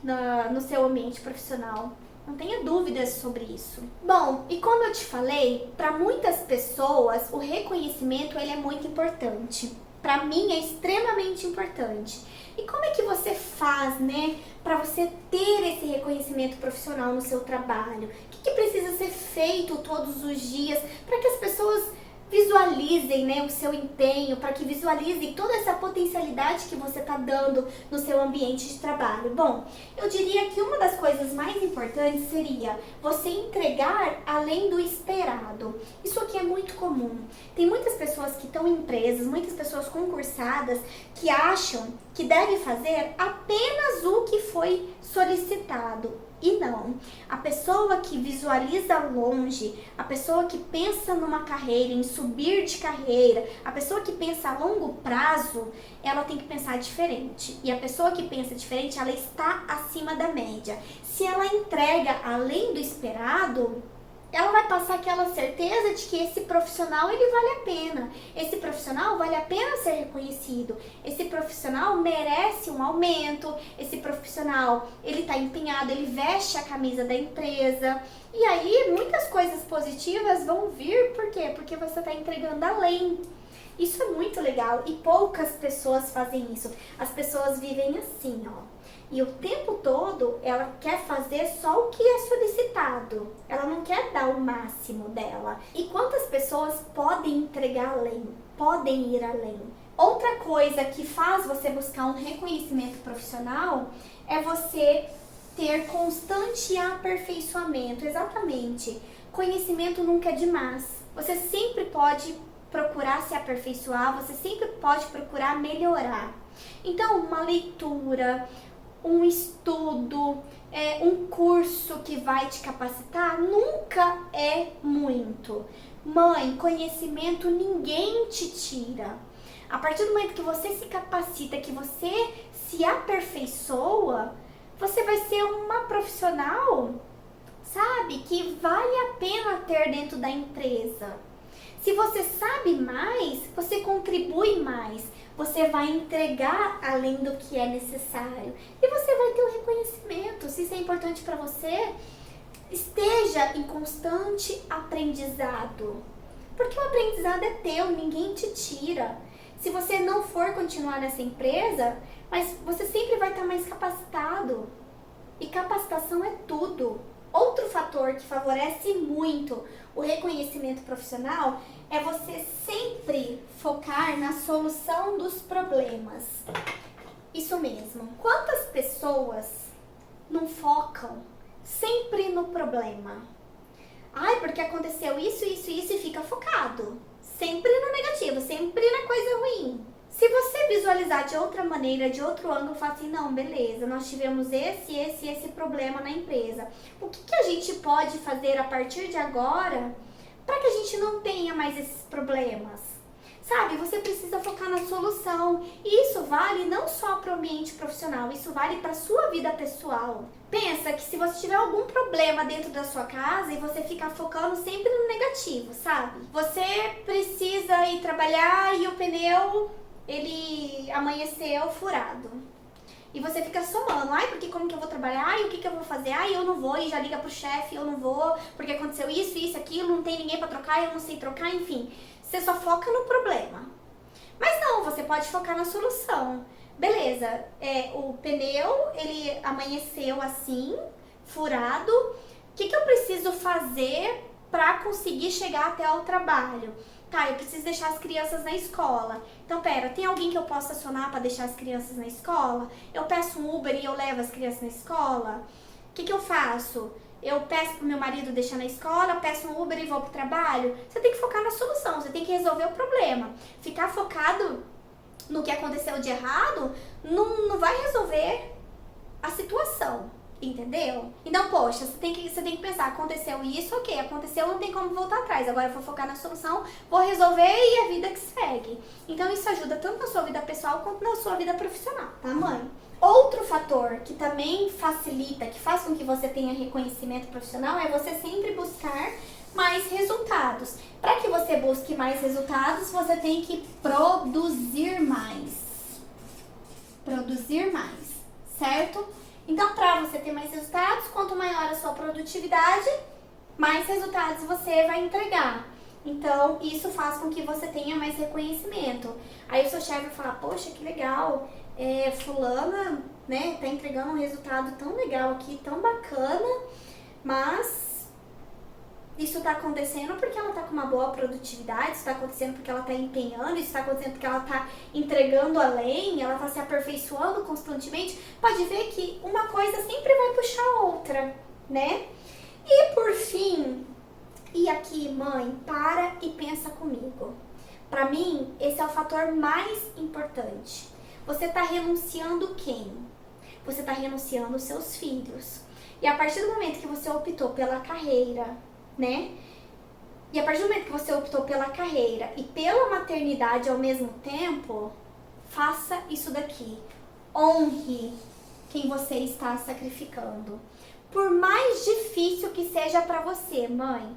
no seu ambiente profissional. Não tenha dúvidas sobre isso. Bom, e como eu te falei, para muitas pessoas o reconhecimento ele é muito importante. Para mim é extremamente importante. E como é que você faz, né, para você ter esse reconhecimento profissional no seu trabalho? O que precisa ser feito todos os dias para que as pessoas visualizem, né, o seu empenho, para que visualizem toda essa potencialidade que você está dando no seu ambiente de trabalho? Bom, eu diria que uma das coisas mais importantes seria você entregar além do esperado. Isso aqui é muito comum. Tem muitas pessoas que estão em empresas, muitas pessoas concursadas que acham que devem fazer apenas o que foi solicitado. E não, a pessoa que visualiza longe, a pessoa que pensa numa carreira, em subir de carreira, a pessoa que pensa a longo prazo, ela tem que pensar diferente. E a pessoa que pensa diferente, ela está acima da média. Se ela entrega além do esperado, ela vai passar aquela certeza de que esse profissional ele vale a pena. Esse profissional vale a pena ser reconhecido. Esse profissional merece um aumento. Esse profissional ele está empenhado, ele veste a camisa da empresa. E aí muitas coisas positivas vão vir. Por quê? Porque você está entregando além. Isso é muito legal e poucas pessoas fazem isso. As pessoas vivem assim, ó. E o tempo todo ela quer fazer só o que é solicitado. Ela não quer dar o máximo dela. E quantas pessoas podem entregar além? Podem ir além? Outra coisa que faz você buscar um reconhecimento profissional é você ter constante aperfeiçoamento. Exatamente. Conhecimento nunca é demais. Você sempre pode procurar se aperfeiçoar, você sempre pode procurar melhorar. Então, uma leitura, um estudo, um curso que vai te capacitar nunca é muito. Mãe, conhecimento ninguém te tira. A partir do momento que você se capacita, que você se aperfeiçoa, você vai ser uma profissional, sabe, que vale a pena ter dentro da empresa. Se você sabe mais, você contribui mais. Você vai entregar além do que é necessário. E você vai ter um reconhecimento. Se isso é importante para você, esteja em constante aprendizado. Porque o aprendizado é teu, ninguém te tira. Se você não for continuar nessa empresa, mas você sempre vai estar mais capacitado. E capacitação é tudo. Outro fator que favorece muito o reconhecimento profissional é você sempre focar na solução dos problemas. Isso mesmo. Quantas pessoas não focam sempre no problema? Ai, porque aconteceu isso e fica focado. Sempre no negativo, sempre na coisa ruim. Se você visualizar de outra maneira, de outro ângulo, falar assim, não, beleza, nós tivemos esse problema na empresa. O que a gente pode fazer a partir de agora para que a gente não tenha mais esses problemas? Sabe, você precisa focar na solução. E isso vale não só para o ambiente profissional, isso vale para a sua vida pessoal. Pensa que se você tiver algum problema dentro da sua casa e você ficar focando sempre no negativo, sabe? Você precisa ir trabalhar e o pneu, ele amanheceu furado. E você fica somando, ai, porque como que eu vou trabalhar? Ai, o que eu vou fazer? Ai, eu não vou, e já liga pro chefe, eu não vou, porque aconteceu isso, aquilo, não tem ninguém pra trocar, eu não sei trocar, enfim. Você só foca no problema. Mas não, você pode focar na solução. Beleza, o pneu, ele amanheceu assim, furado. O que eu preciso fazer pra conseguir chegar até o trabalho? Tá, eu preciso deixar as crianças na escola. Então, pera, tem alguém que eu possa acionar para deixar as crianças na escola? Eu peço um Uber e eu levo as crianças na escola? O que eu faço? Eu peço pro meu marido deixar na escola, peço um Uber e vou pro trabalho? Você tem que focar na solução, você tem que resolver o problema. Ficar focado no que aconteceu de errado não vai resolver a situação. Entendeu? Então, poxa, você tem que pensar, aconteceu isso, ok, aconteceu, não tem como voltar atrás. Agora eu vou focar na solução, vou resolver e a vida que segue. Então isso ajuda tanto na sua vida pessoal quanto na sua vida profissional, tá, mãe? Outro fator que também facilita, que faz com que você tenha reconhecimento profissional é você sempre buscar mais resultados. Para que você busque mais resultados, você tem que produzir mais. Produzir mais, certo? Então, para você ter mais resultados, quanto maior a sua produtividade, mais resultados você vai entregar. Então, isso faz com que você tenha mais reconhecimento. Aí o seu chefe vai falar, poxa, que legal, fulana, né, tá entregando um resultado tão legal aqui, tão bacana, mas isso tá acontecendo porque ela tá com uma boa produtividade, isso tá acontecendo porque ela tá empenhando, isso tá acontecendo porque ela tá entregando além, ela tá se aperfeiçoando constantemente. Pode ver que uma coisa sempre vai puxar a outra, né? E por fim, e aqui, mãe, para e pensa comigo. Pra mim, esse é o fator mais importante. Você tá renunciando quem? Você tá renunciando os seus filhos. E a partir do momento que você optou pela carreira, né? E a partir do momento que você optou pela carreira e pela maternidade ao mesmo tempo, faça isso daqui. Honre quem você está sacrificando. Por mais difícil que seja para você, mãe,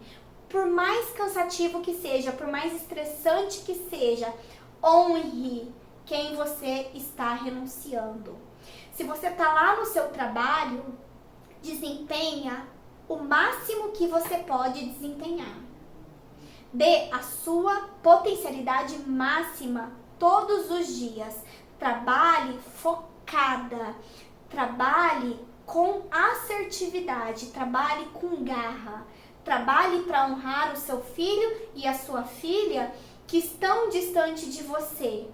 por mais cansativo que seja, por mais estressante que seja, honre quem você está renunciando. Se você está lá no seu trabalho, desempenha o máximo que você pode desempenhar. Dê a sua potencialidade máxima todos os dias. Trabalhe focada. Trabalhe com assertividade. Trabalhe com garra. Trabalhe para honrar o seu filho e a sua filha que estão distante de você.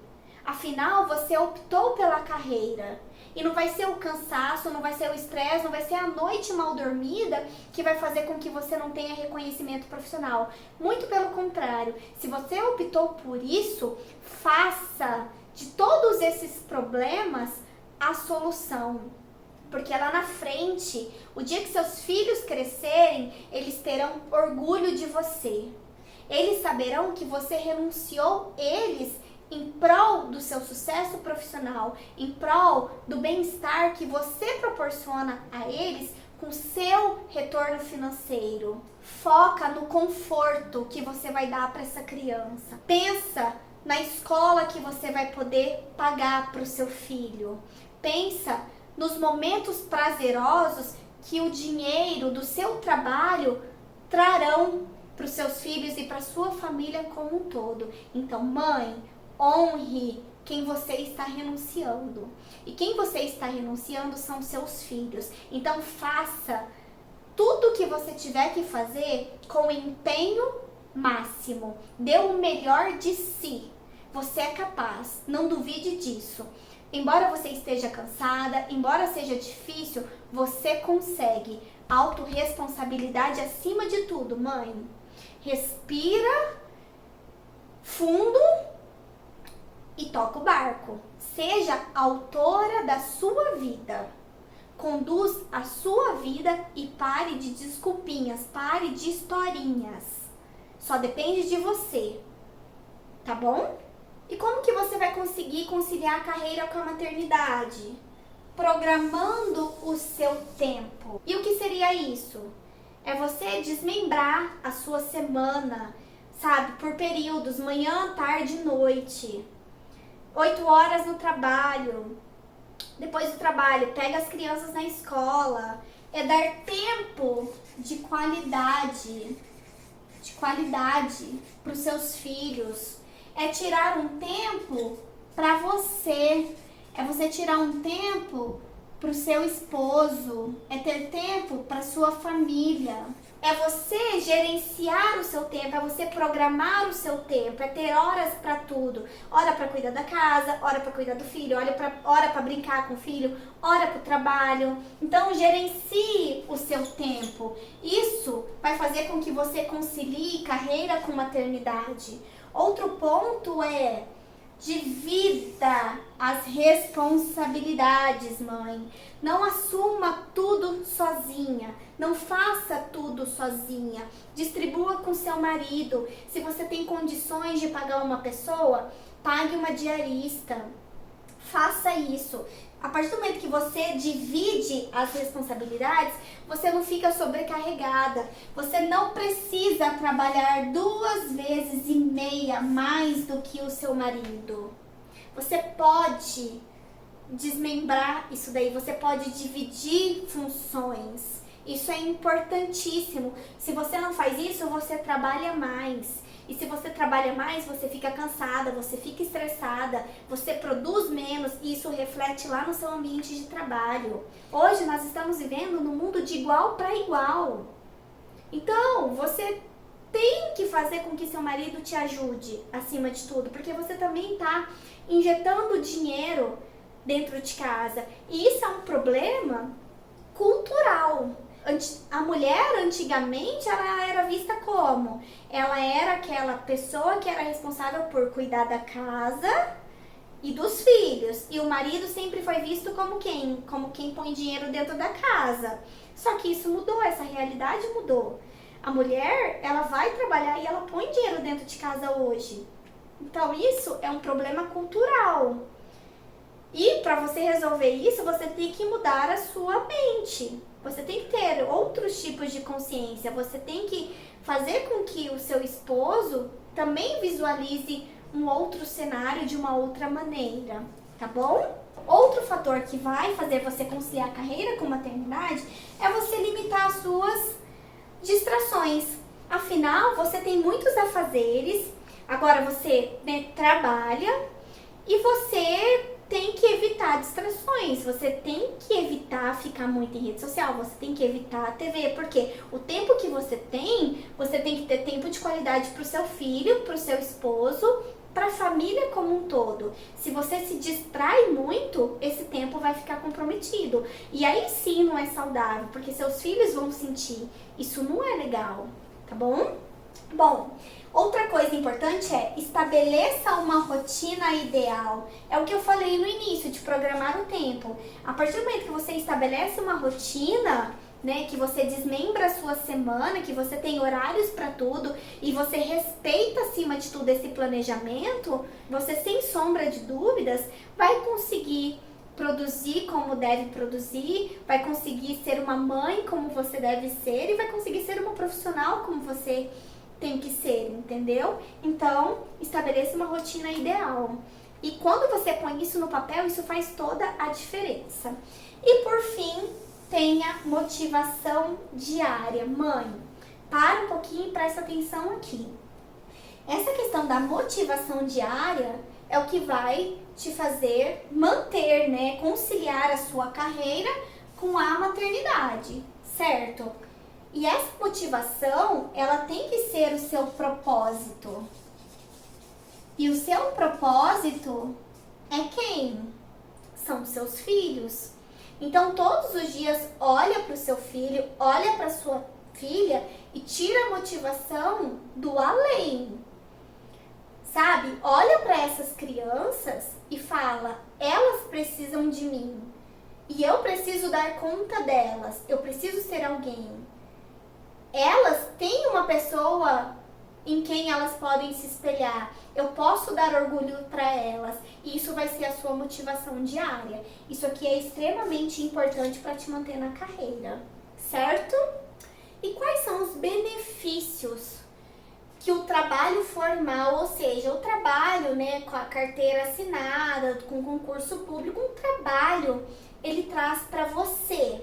Afinal, você optou pela carreira. E não vai ser o cansaço, não vai ser o estresse, não vai ser a noite mal dormida que vai fazer com que você não tenha reconhecimento profissional. Muito pelo contrário, se você optou por isso, faça de todos esses problemas a solução. Porque lá na frente, o dia que seus filhos crescerem, eles terão orgulho de você. Eles saberão que você renunciou eles em prol do seu sucesso profissional, em prol do bem-estar que você proporciona a eles com seu retorno financeiro. Foca no conforto que você vai dar para essa criança. Pensa na escola que você vai poder pagar para o seu filho. Pensa nos momentos prazerosos que o dinheiro do seu trabalho trarão para os seus filhos e para sua família como um todo. Então, mãe, honre quem você está renunciando. E quem você está renunciando são seus filhos. Então faça tudo o que você tiver que fazer com empenho, máximo, dê o melhor de si. Você é capaz, não duvide disso. Embora você esteja cansada, embora seja difícil, você consegue. Autorresponsabilidade acima de tudo, mãe. Respira fundo e toca o barco. Seja autora da sua vida. Conduz a sua vida e pare de desculpinhas, pare de historinhas. Só depende de você, tá bom? E como que você vai conseguir conciliar a carreira com a maternidade? Programando o seu tempo. E o que seria isso? É você desmembrar a sua semana, sabe? Por períodos, manhã, tarde e noite. 8 horas no trabalho. Depois do trabalho, pega as crianças na escola. É dar tempo de qualidade para os seus filhos. É tirar um tempo para você. É você tirar um tempo para o seu esposo. É ter tempo para sua família. É você gerenciar o seu tempo, é você programar o seu tempo, é ter horas para tudo. Hora para cuidar da casa, hora para cuidar do filho, hora para brincar com o filho, hora para o trabalho. Então, gerencie o seu tempo. Isso vai fazer com que você concilie carreira com maternidade. Outro ponto é: divida as responsabilidades, mãe. Não assuma tudo sozinha. Não faça tudo sozinha. Distribua com seu marido. Se você tem condições de pagar uma pessoa, pague uma diarista. Faça isso. A partir do momento que você divide as responsabilidades, você não fica sobrecarregada. Você não precisa trabalhar 2,5 vezes mais do que o seu marido. Você pode desmembrar isso daí, você pode dividir funções. Isso é importantíssimo. Se você não faz isso, você trabalha mais. E se você trabalha mais, você fica cansada, você fica estressada, você produz menos e isso reflete lá no seu ambiente de trabalho. Hoje nós estamos vivendo num mundo de igual para igual. Então, você tem que fazer com que seu marido te ajude acima de tudo, porque você também está injetando dinheiro dentro de casa. E isso é um problema cultural. A mulher, antigamente, ela era vista como? Ela era aquela pessoa que era responsável por cuidar da casa e dos filhos. E o marido sempre foi visto como quem? Como quem põe dinheiro dentro da casa. Só que isso mudou, essa realidade mudou. A mulher, ela vai trabalhar e ela põe dinheiro dentro de casa hoje. Então, isso é um problema cultural. E para você resolver isso, você tem que mudar a sua mente. Você tem que ter outros tipos de consciência. Você tem que fazer com que o seu esposo também visualize um outro cenário de uma outra maneira, tá bom? Outro fator que vai fazer você conciliar a carreira com maternidade é você limitar as suas distrações. Afinal, você tem muitos afazeres. Agora você, trabalha e você tem que evitar distrações, você tem que evitar ficar muito em rede social, você tem que evitar a TV, porque o tempo que você tem que ter tempo de qualidade para o seu filho, para o seu esposo, para a família como um todo. Se você se distrai muito, esse tempo vai ficar comprometido. E aí sim não é saudável, porque seus filhos vão sentir. Isso não é legal, tá bom? Bom, outra coisa importante é estabeleça uma rotina ideal. É o que eu falei no início, de programar o tempo. A partir do momento que você estabelece uma rotina, que você desmembra a sua semana, que você tem horários para tudo e você respeita acima de tudo esse planejamento, você sem sombra de dúvidas vai conseguir produzir como deve produzir, vai conseguir ser uma mãe como você deve ser e vai conseguir ser uma profissional como você tem que ser, entendeu? Então, estabeleça uma rotina ideal. E quando você põe isso no papel, isso faz toda a diferença. E por fim, tenha motivação diária. Mãe, para um pouquinho e presta atenção aqui. Essa questão da motivação diária é o que vai te fazer manter, conciliar a sua carreira com a maternidade, certo? E essa motivação, ela tem que ser o seu propósito. E o seu propósito é quem? São os seus filhos. Então, todos os dias, olha para o seu filho, olha para sua filha e tira a motivação do além. Sabe? Olha para essas crianças e fala, elas precisam de mim. E eu preciso dar conta delas. Eu preciso ser alguém. Elas têm uma pessoa em quem elas podem se espelhar. Eu posso dar orgulho para elas. E isso vai ser a sua motivação diária. Isso aqui é extremamente importante para te manter na carreira. Certo? E quais são os benefícios que o trabalho formal, ou seja, o trabalho, né, com a carteira assinada, com concurso público, um trabalho, ele traz para você?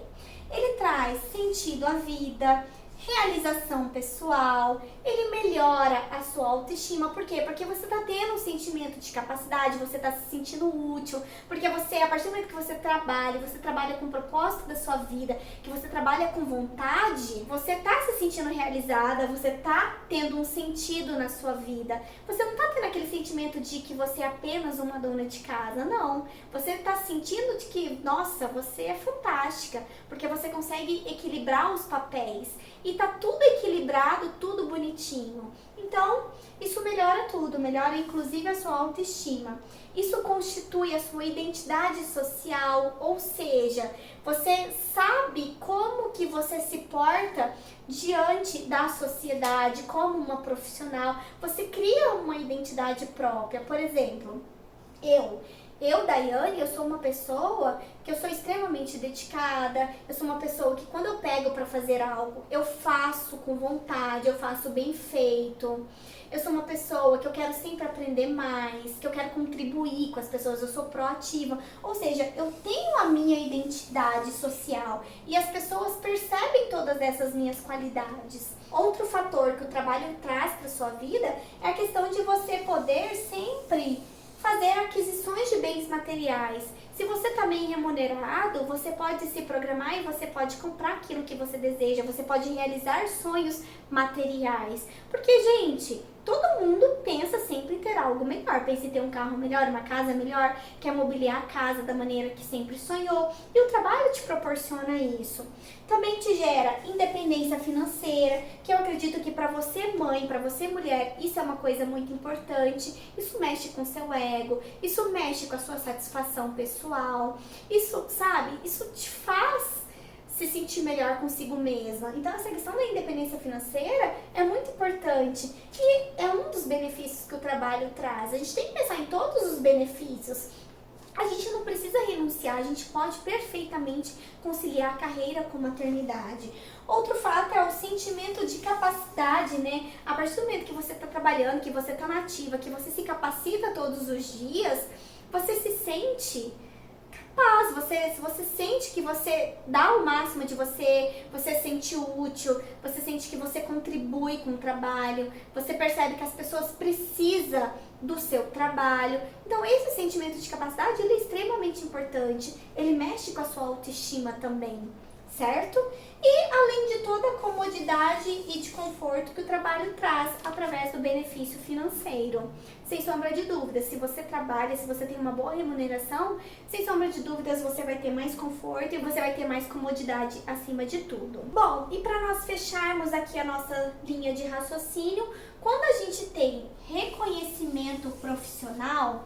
Ele traz sentido à vida, realização pessoal, ele melhora a sua autoestima. Por quê? Porque você está tendo um sentimento de capacidade, você está se sentindo útil, porque você, a partir do momento que você trabalha com o propósito da sua vida, que você trabalha com vontade, você está se sentindo realizada, você está tendo um sentido na sua vida. Você não está tendo aquele sentimento de que você é apenas uma dona de casa, não. Você está sentindo de que, nossa, você é fantástica, porque você consegue equilibrar os papéis. E tá tudo equilibrado, tudo bonitinho. Então, isso melhora tudo, melhora inclusive a sua autoestima. Isso constitui a sua identidade social, ou seja, você sabe como que você se porta diante da sociedade, como uma profissional. Você cria uma identidade própria. Por exemplo, Daiane, eu sou uma pessoa que eu sou extremamente dedicada, eu sou uma pessoa que quando eu pego para fazer algo, eu faço com vontade, eu faço bem feito. Eu sou uma pessoa que eu quero sempre aprender mais, que eu quero contribuir com as pessoas, eu sou proativa. Ou seja, eu tenho a minha identidade social e as pessoas percebem todas essas minhas qualidades. Outro fator que o trabalho traz para sua vida é a questão de você poder sempre fazer aquisições de bens materiais. Se você está bem remunerado, você pode se programar e você pode comprar aquilo que você deseja, você pode realizar sonhos materiais. Porque, gente, todo mundo pensa sempre em ter algo melhor, pensa em ter um carro melhor, uma casa melhor, quer mobiliar a casa da maneira que sempre sonhou. E o trabalho te proporciona isso. Também te gera independência financeira, que eu acredito que para você mãe, para você mulher, isso é uma coisa muito importante. Isso mexe com seu ego, isso mexe com a sua satisfação pessoal. Isso, sabe, isso te faz se sentir melhor consigo mesma. Então, essa questão da independência financeira é muito importante e é um dos benefícios que o trabalho traz. A gente tem que pensar em todos os benefícios. A gente não precisa renunciar, a gente pode perfeitamente conciliar a carreira com maternidade. Outro fato é o sentimento de capacidade, né? A partir do momento que você está trabalhando, que você está nativa, que você se capacita todos os dias, você se sente capaz, você sente que você dá o máximo de você se sente útil, você sente que você contribui com o trabalho, você percebe que as pessoas precisam do seu trabalho. Então, esse sentimento de capacidade, ele é extremamente importante, ele mexe com a sua autoestima também, certo? E além de toda a comodidade e de conforto que o trabalho traz através do benefício financeiro. Sem sombra de dúvidas, se você trabalha, se você tem uma boa remuneração, sem sombra de dúvidas você vai ter mais conforto e você vai ter mais comodidade acima de tudo. Bom, e para nós fecharmos aqui a nossa linha de raciocínio, quando a gente tem reconhecimento profissional,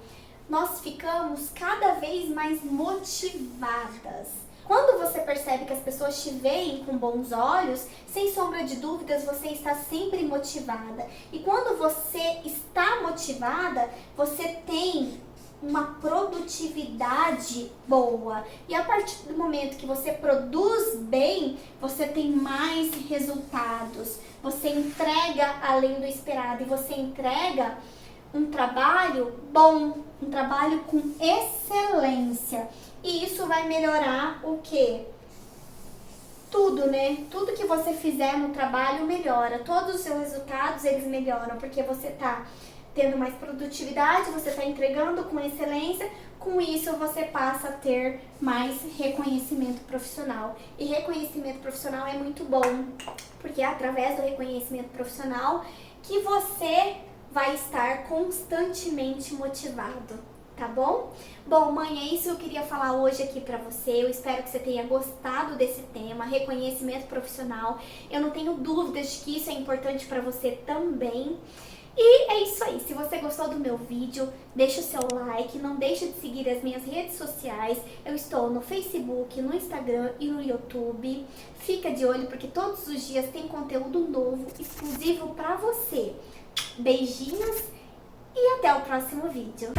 nós ficamos cada vez mais motivadas. Quando você percebe que as pessoas te veem com bons olhos, sem sombra de dúvidas, você está sempre motivada. E quando você está motivada, você tem uma produtividade boa. E a partir do momento que você produz bem, você tem mais resultados. Você entrega além do esperado e você entrega um trabalho bom, um trabalho com excelência. E isso vai melhorar o quê? Tudo, né? Tudo que você fizer no trabalho melhora. Todos os seus resultados, eles melhoram, porque você tá tendo mais produtividade, você está entregando com excelência, com isso você passa a ter mais reconhecimento profissional. E reconhecimento profissional é muito bom, porque é através do reconhecimento profissional que você vai estar constantemente motivado, tá bom? Bom, mãe, é isso que eu queria falar hoje aqui pra você. Eu espero que você tenha gostado desse tema, reconhecimento profissional. Eu não tenho dúvidas de que isso é importante pra você também. E é isso aí, se você gostou do meu vídeo, deixa o seu like, não deixe de seguir as minhas redes sociais. Eu estou no Facebook, no Instagram e no YouTube. Fica de olho porque todos os dias tem conteúdo novo, exclusivo pra você. Beijinhos e até o próximo vídeo.